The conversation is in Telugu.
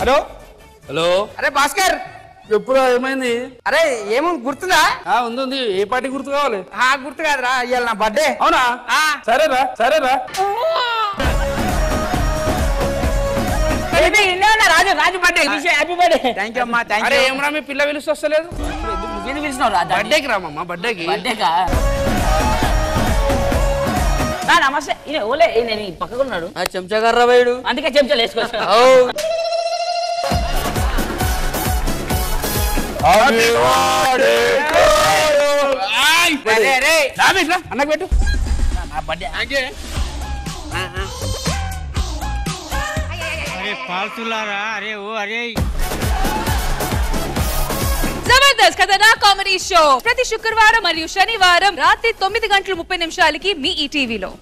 Hello hello. అరే భాస్కర్, ఎప్పుడు ఏమైంది? అరే ఏమో గుర్తుందా? ఉంది. ఏ పార్టీ గుర్తు కావాలి? గుర్తు కాదురా, ఇవాళ నా బర్త్డే. అవునా? సరేరా. Raju birthday. Happy birthday. Thank you అమ్మా. అరే ఏమరా మీ పిల్ల పిలుస్తలేదు? పిలిచినావు రా బర్త్డేకి రామమ్మా. బర్త్డేకి నమస్తే. ఓలే నేను పక్కకు ఉన్నాడు. చెంచా కర్రా వేడు, అందుకే చెంచాలు వేసుకోవచ్చు. అన్నకు పెట్టు. నా బర్త్డే పాల్తులారా. అరే ఓ అరే జబర్దస్త్ కథనా కామెడీ షో ప్రతి శుక్రవారం మరియు శనివారం రాత్రి 9:30 మీ ఈటీవీలో.